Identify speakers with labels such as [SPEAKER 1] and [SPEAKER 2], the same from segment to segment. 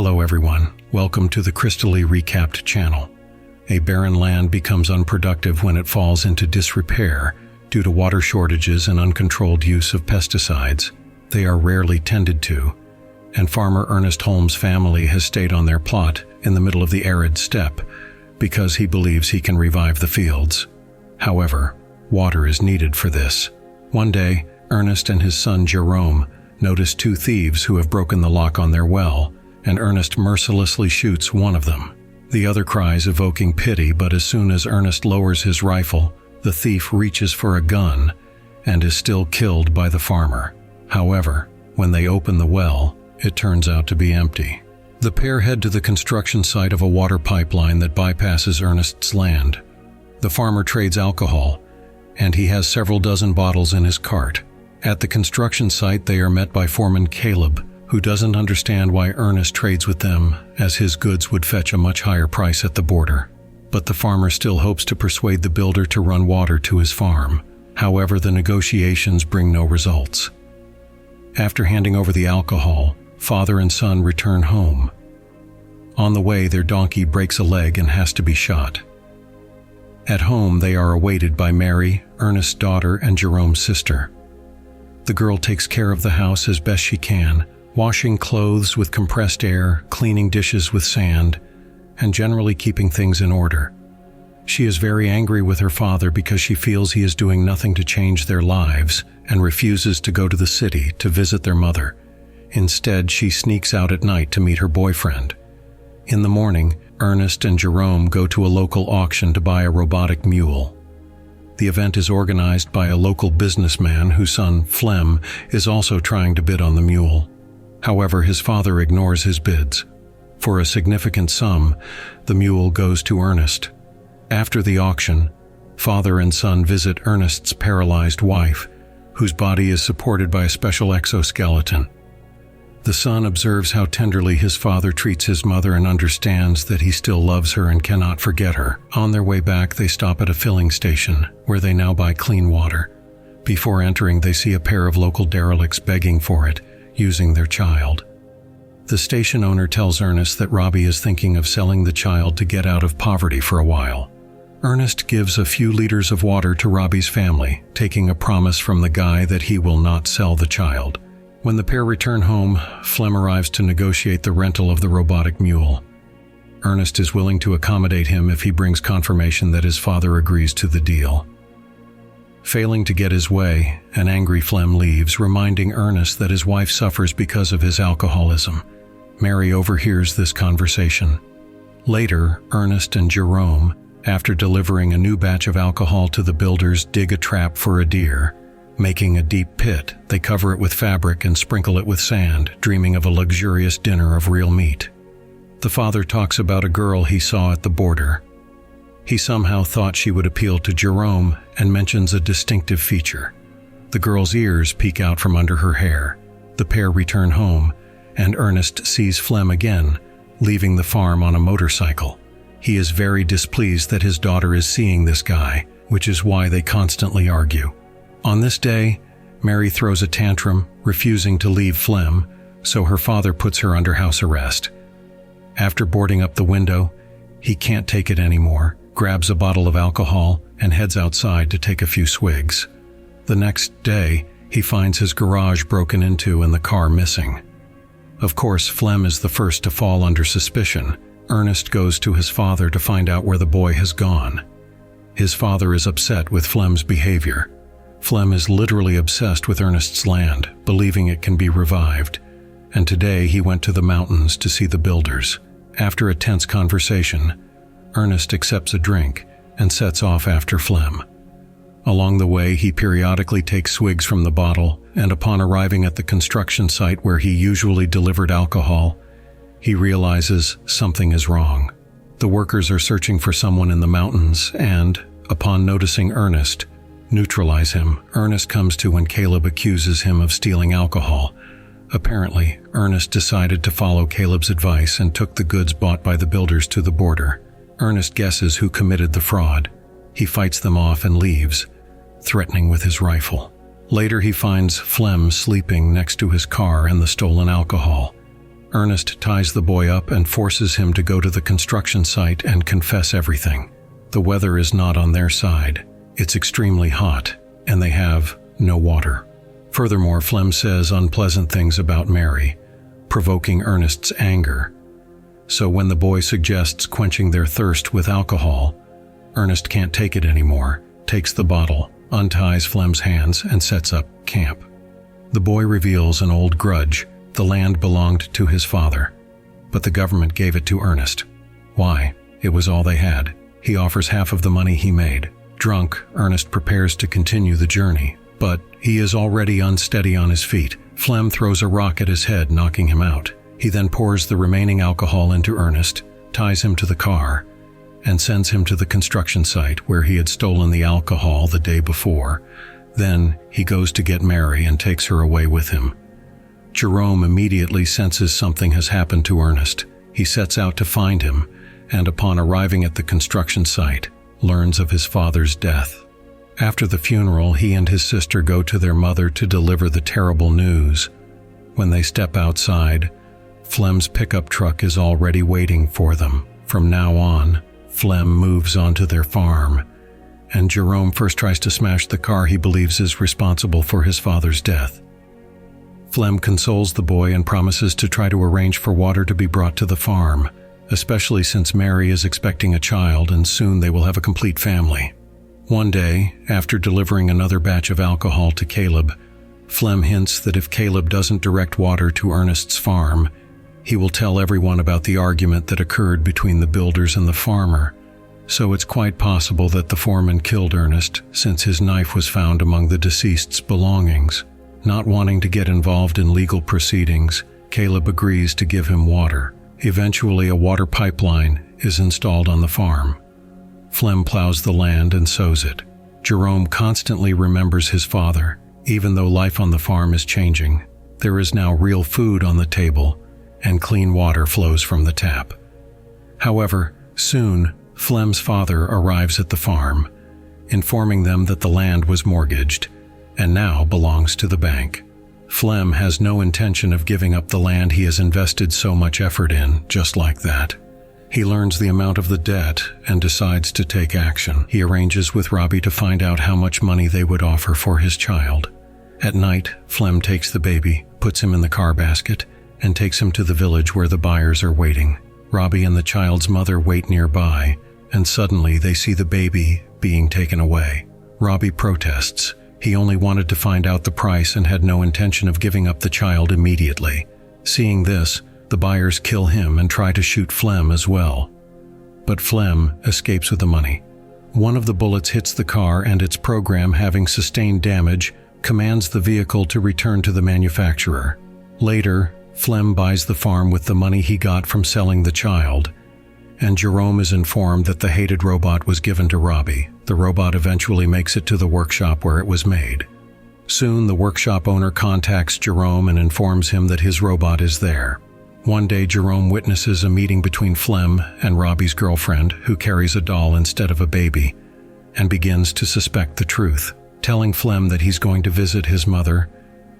[SPEAKER 1] Hello everyone, welcome to the Crystaly Recapped channel. A barren land becomes unproductive when it falls into disrepair due to water shortages and uncontrolled use of pesticides. They are rarely tended to, and farmer Ernest Holmes' family has stayed on their plot in the middle of the arid steppe because he believes he can revive the fields. However, water is needed for this. One day, Ernest and his son Jerome notice two thieves who have broken the lock on their well, and Ernest mercilessly shoots one of them. The other cries, evoking pity, but as soon as Ernest lowers his rifle, the thief reaches for a gun and is still killed by the farmer. However, when they open the well, it turns out to be empty. The pair head to the construction site of a water pipeline that bypasses Ernest's land. The farmer trades alcohol, and he has several dozen bottles in his cart. At the construction site, they are met by foreman Caleb, who doesn't understand why Ernest trades with them, as his goods would fetch a much higher price at the border. But the farmer still hopes to persuade the builder to run water to his farm. However, the negotiations bring no results. After handing over the alcohol, father and son return home. On the way, their donkey breaks a leg and has to be shot. At home, they are awaited by Mary, Ernest's daughter, and Jerome's sister. The girl takes care of the house as best she can, washing clothes with compressed air, cleaning dishes with sand, and generally keeping things in order. She is very angry with her father because she feels he is doing nothing to change their lives and refuses to go to the city to visit their mother. Instead, she sneaks out at night to meet her boyfriend. In the morning, Ernest and Jerome go to a local auction to buy a robotic mule. The event is organized by a local businessman whose son, Flem, is also trying to bid on the mule. However, his father ignores his bids. For a significant sum, the mule goes to Ernest. After the auction, father and son visit Ernest's paralyzed wife, whose body is supported by a special exoskeleton. The son observes how tenderly his father treats his mother and understands that he still loves her and cannot forget her. On their way back, they stop at a filling station, where they now buy clean water. Before entering, they see a pair of local derelicts begging for it, using their child. The station owner tells Ernest that Robbie is thinking of selling the child to get out of poverty for a while. Ernest gives a few liters of water to Robbie's family, taking a promise from the guy that he will not sell the child. When the pair return home, Flem arrives to negotiate the rental of the robotic mule. Ernest is willing to accommodate him if he brings confirmation that his father agrees to the deal. Failing to get his way, an angry Flem leaves, reminding Ernest that his wife suffers because of his alcoholism. Mary overhears this conversation. Later, Ernest and Jerome, after delivering a new batch of alcohol to the builders, dig a trap for a deer. Making a deep pit, they cover it with fabric and sprinkle it with sand, dreaming of a luxurious dinner of real meat. The father talks about a girl he saw at the border. He somehow thought she would appeal to Jerome and mentions a distinctive feature. The girl's ears peek out from under her hair. The pair return home, and Ernest sees Flem again, leaving the farm on a motorcycle. He is very displeased that his daughter is seeing this guy, which is why they constantly argue. On this day, Mary throws a tantrum, refusing to leave Flem, so her father puts her under house arrest. After boarding up the window, he can't take it anymore, grabs a bottle of alcohol, and heads outside to take a few swigs. The next day, he finds his garage broken into and the car missing. Of course, Flem is the first to fall under suspicion. Ernest goes to his father to find out where the boy has gone. His father is upset with Flem's behavior. Flem is literally obsessed with Ernest's land, believing it can be revived, and today he went to the mountains to see the builders. After a tense conversation, Ernest accepts a drink and sets off after Flem. Along the way, he periodically takes swigs from the bottle, and upon arriving at the construction site where he usually delivered alcohol, he realizes something is wrong. The workers are searching for someone in the mountains and, upon noticing Ernest, neutralize him. Ernest comes to when Caleb accuses him of stealing alcohol. Apparently, Ernest decided to follow Caleb's advice and took the goods bought by the builders to the border. Ernest guesses who committed the fraud. He fights them off and leaves, threatening with his rifle. Later, he finds Flem sleeping next to his car and the stolen alcohol. Ernest ties the boy up and forces him to go to the construction site and confess everything. The weather is not on their side. It's extremely hot, and they have no water. Furthermore, Flem says unpleasant things about Mary, provoking Ernest's anger. So when the boy suggests quenching their thirst with alcohol, Ernest can't take it anymore, takes the bottle, unties Flem's hands, and sets up camp. The boy reveals an old grudge. The land belonged to his father, but the government gave it to Ernest. Why? It was all they had. He offers half of the money he made. Drunk, Ernest prepares to continue the journey, but he is already unsteady on his feet. Flem throws a rock at his head, knocking him out. He then pours the remaining alcohol into Ernest, ties him to the car, and sends him to the construction site where he had stolen the alcohol the day before. Then he goes to get Mary and takes her away with him. Jerome immediately senses something has happened to Ernest. He sets out to find him, and upon arriving at the construction site, learns of his father's death. After the funeral, he and his sister go to their mother to deliver the terrible news. When they step outside, Flem's pickup truck is already waiting for them. From now on, Flem moves onto their farm, and Jerome first tries to smash the car he believes is responsible for his father's death. Flem consoles the boy and promises to try to arrange for water to be brought to the farm, especially since Mary is expecting a child and soon they will have a complete family. One day, after delivering another batch of alcohol to Caleb, Flem hints that if Caleb doesn't direct water to Ernest's farm, he will tell everyone about the argument that occurred between the builders and the farmer. So it's quite possible that the foreman killed Ernest, since his knife was found among the deceased's belongings. Not wanting to get involved in legal proceedings, Caleb agrees to give him water. Eventually, a water pipeline is installed on the farm. Flem plows the land and sows it. Jerome constantly remembers his father. Even though life on the farm is changing, there is now real food on the table, and clean water flows from the tap. However, soon, Flem's father arrives at the farm, informing them that the land was mortgaged and now belongs to the bank. Flem has no intention of giving up the land he has invested so much effort in, just like that. He learns the amount of the debt and decides to take action. He arranges with Robbie to find out how much money they would offer for his child. At night, Flem takes the baby, puts him in the car basket, and takes him to the village where the buyers are waiting. Robbie and the child's mother wait nearby, and suddenly they see the baby being taken away. Robbie protests. He only wanted to find out the price and had no intention of giving up the child immediately. Seeing this, the buyers kill him and try to shoot Flem as well. But Flem escapes with the money. One of the bullets hits the car and its program, having sustained damage, commands the vehicle to return to the manufacturer. Later, Flem buys the farm with the money he got from selling the child, and Jerome is informed that the hated robot was given to Robbie. The robot eventually makes it to the workshop where it was made. Soon, the workshop owner contacts Jerome and informs him that his robot is there. One day, Jerome witnesses a meeting between Flem and Robbie's girlfriend, who carries a doll instead of a baby, and begins to suspect the truth. Telling Flem that he's going to visit his mother,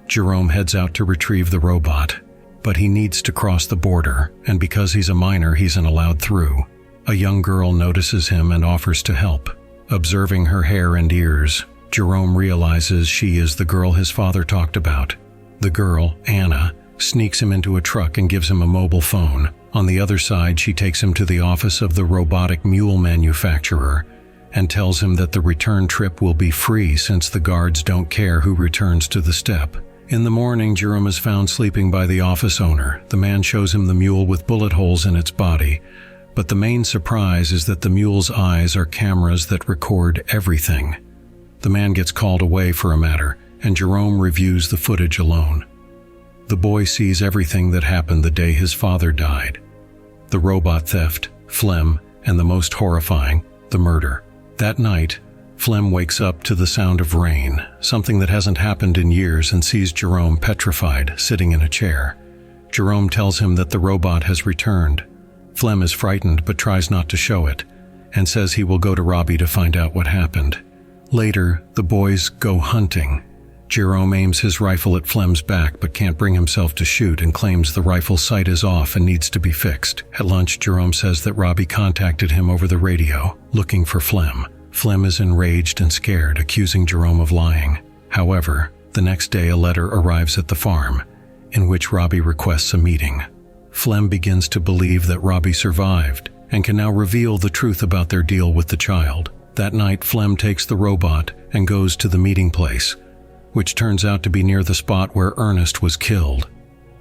[SPEAKER 1] Jerome heads out to retrieve the robot. But he needs to cross the border, and because he's a minor, he's not allowed through. A young girl notices him and offers to help. Observing her hair and ears, Jerome realizes she is the girl his father talked about. The girl, Anna, sneaks him into a truck and gives him a mobile phone. On the other side, she takes him to the office of the robotic mule manufacturer and tells him that the return trip will be free since the guards don't care who returns to the step. In the morning, Jerome is found sleeping by the office owner. The man shows him the mule with bullet holes in its body, but the main surprise is that the mule's eyes are cameras that record everything. The man gets called away for a matter, and Jerome reviews the footage alone. The boy sees everything that happened the day his father died. The robot theft, Flem, and the most horrifying, the murder. That night, Flem wakes up to the sound of rain, something that hasn't happened in years, and sees Jerome petrified, sitting in a chair. Jerome tells him that the robot has returned. Flem is frightened but tries not to show it, and says he will go to Robbie to find out what happened. Later, the boys go hunting. Jerome aims his rifle at Flem's back but can't bring himself to shoot and claims the rifle sight is off and needs to be fixed. At lunch, Jerome says that Robbie contacted him over the radio, looking for Flem. Flem is enraged and scared, accusing Jerome of lying. However, the next day a letter arrives at the farm, in which Robbie requests a meeting. Flem begins to believe that Robbie survived and can now reveal the truth about their deal with the child. That night, Flem takes the robot and goes to the meeting place, which turns out to be near the spot where Ernest was killed.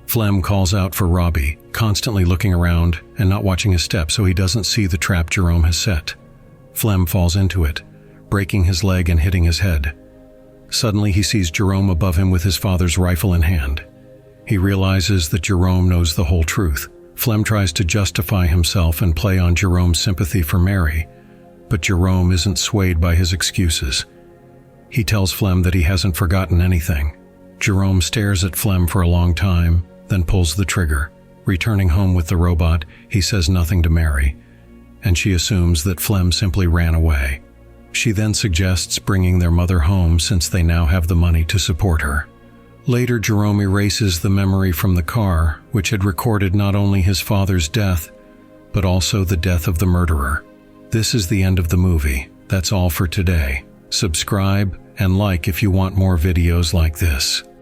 [SPEAKER 1] Flem calls out for Robbie, constantly looking around and not watching his step so he doesn't see the trap Jerome has set. Flem falls into it, breaking his leg and hitting his head. Suddenly he sees Jerome above him with his father's rifle in hand. He realizes that Jerome knows the whole truth. Flem tries to justify himself and play on Jerome's sympathy for Mary, but Jerome isn't swayed by his excuses. He tells Flem that he hasn't forgotten anything. Jerome stares at Flem for a long time, then pulls the trigger. Returning home with the robot, he says nothing to Mary, and she assumes that Flem simply ran away. She then suggests bringing their mother home since they now have the money to support her. Later, Jerome erases the memory from the car, which had recorded not only his father's death, but also the death of the murderer. This is the end of the movie. That's all for today. Subscribe and like if you want more videos like this.